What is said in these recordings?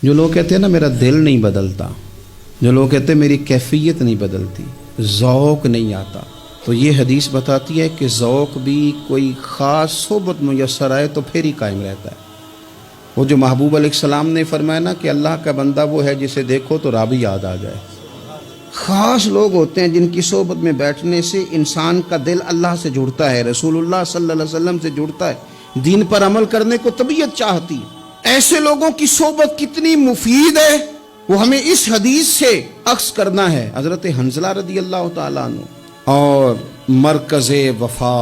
جو لوگ کہتے ہیں نا میرا دل نہیں بدلتا، جو لوگ کہتے ہیں میری کیفیت نہیں بدلتی، ذوق نہیں آتا، تو یہ حدیث بتاتی ہے کہ ذوق بھی کوئی خاص صحبت میسر آئے تو پھر ہی قائم رہتا ہے۔ وہ جو محبوب علیہ السلام نے فرمایا نا کہ اللہ کا بندہ وہ ہے جسے دیکھو تو رب یاد آ جائے۔ خاص لوگ ہوتے ہیں جن کی صحبت میں بیٹھنے سے انسان کا دل اللہ سے جڑتا ہے، رسول اللہ صلی اللہ علیہ وسلم سے جڑتا ہے، دین پر عمل کرنے کو طبیعت چاہتی ہے۔ ایسے لوگوں کی صحبت کتنی مفید ہے وہ ہمیں اس حدیث سے عکس کرنا ہے۔ حضرت حنظلہ رضی اللہ تعالیٰ عنہ اور مرکز وفا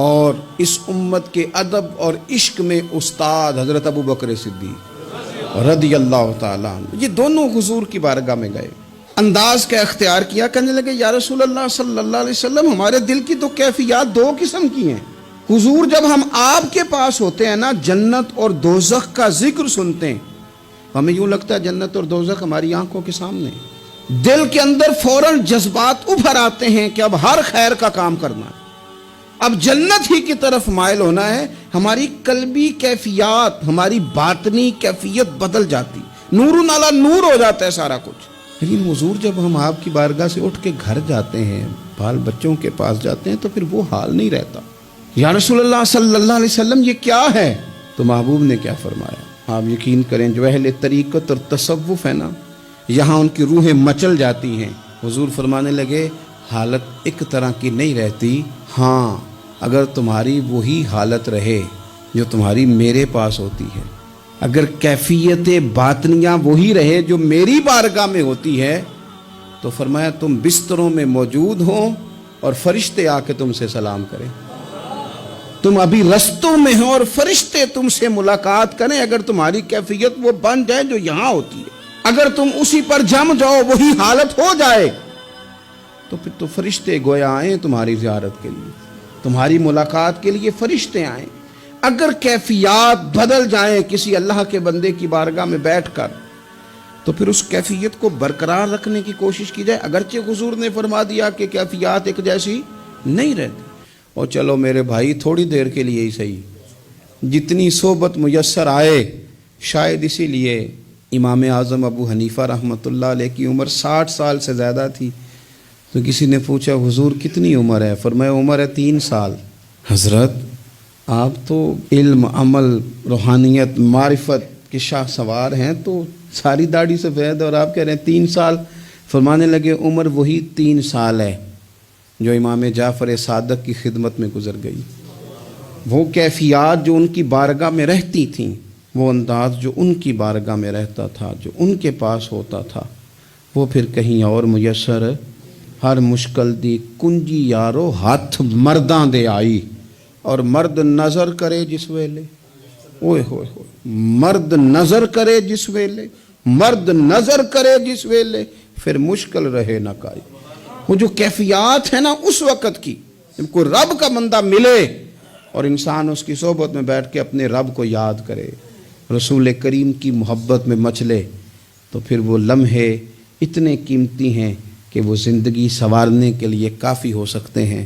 اور اس امت کے ادب اور عشق میں استاد حضرت ابو بکر صدیق رضی اللہ تعالیٰ عنہ، یہ دونوں حضور کی بارگاہ میں گئے، انداز کا اختیار کیا، کہنے لگے یا رسول اللہ صلی اللہ علیہ وسلم ہمارے دل کی تو کیفیات دو قسم کی ہیں۔ حضور جب ہم آپ کے پاس ہوتے ہیں نا، جنت اور دوزخ کا ذکر سنتے ہیں، ہمیں یوں لگتا ہے جنت اور دوزخ ہماری آنکھوں کے سامنے، دل کے اندر فوراً جذبات ابھر آتے ہیں کہ اب ہر خیر کا کام کرنا ہے، اب جنت ہی کی طرف مائل ہونا ہے۔ ہماری قلبی کیفیات، ہماری باطنی کیفیت بدل جاتی، نور علی نور ہو جاتا ہے سارا کچھ۔ لیکن حضور جب ہم آپ کی بارگاہ سے اٹھ کے گھر جاتے ہیں، بال بچوں کے پاس جاتے ہیں، تو پھر وہ حال نہیں رہتا۔ یا رسول اللہ صلی اللہ علیہ وسلم یہ کیا ہے؟ تو محبوب نے کیا فرمایا؟ آپ یقین کریں جو اہل طریقت اور تصوف ہے نا، یہاں ان کی روحیں مچل جاتی ہیں۔ حضور فرمانے لگے حالت ایک طرح کی نہیں رہتی، ہاں اگر تمہاری وہی حالت رہے جو تمہاری میرے پاس ہوتی ہے، اگر کیفیت باطنیہ وہی رہے جو میری بارگاہ میں ہوتی ہے، تو فرمایا تم بستروں میں موجود ہو اور فرشتے آ کے تم سے سلام کریں، تم ابھی رستوں میں ہو اور فرشتے تم سے ملاقات کریں، اگر تمہاری کیفیت وہ بن جائے جو یہاں ہوتی ہے، اگر تم اسی پر جم جاؤ وہی حالت ہو جائے، تو پھر تو فرشتے گویا آئیں تمہاری زیارت کے لیے، تمہاری ملاقات کے لیے فرشتے آئیں۔ اگر کیفیات بدل جائیں کسی اللہ کے بندے کی بارگاہ میں بیٹھ کر، تو پھر اس کیفیت کو برقرار رکھنے کی کوشش کی جائے، اگرچہ حضور نے فرما دیا کہ کیفیات ایک جیسی نہیں رہتی۔ اور چلو میرے بھائی تھوڑی دیر کے لیے ہی صحیح، جتنی صحبت میسر آئے، شاید اسی لیے امام اعظم ابو حنیفہ رحمۃ اللہ علیہ کی عمر 60 سال سے زیادہ تھی، تو کسی نے پوچھا حضور کتنی عمر ہے؟ فرمایا عمر ہے 3 سال۔ حضرت آپ تو علم، عمل، روحانیت، معرفت کے شاہ سوار ہیں، تو ساری داڑھی سفید اور آپ کہہ رہے ہیں 3 سال۔ فرمانے لگے عمر وہی 3 سال ہے جو امام جعفر صادق کی خدمت میں گزر گئی۔ وہ کیفیات جو ان کی بارگاہ میں رہتی تھیں، وہ انداز جو ان کی بارگاہ میں رہتا تھا، جو ان کے پاس ہوتا تھا، وہ پھر کہیں اور میسر ہر مشکل دی کنجی یارو ہاتھ مرداں دے آئی، اور مرد نظر کرے جس ویلے، اوئے ہوئے ہوئے، مرد نظر کرے جس ویلے، مرد نظر کرے جس ویلے، پھر مشکل رہے نہ کائی۔ وہ جو کیفیات ہے نا اس وقت کی، جب کوئی رب کا بندہ ملے اور انسان اس کی صحبت میں بیٹھ کے اپنے رب کو یاد کرے، رسول کریم کی محبت میں مچلے، تو پھر وہ لمحے اتنے قیمتی ہیں کہ وہ زندگی سنوارنے کے لیے کافی ہو سکتے ہیں۔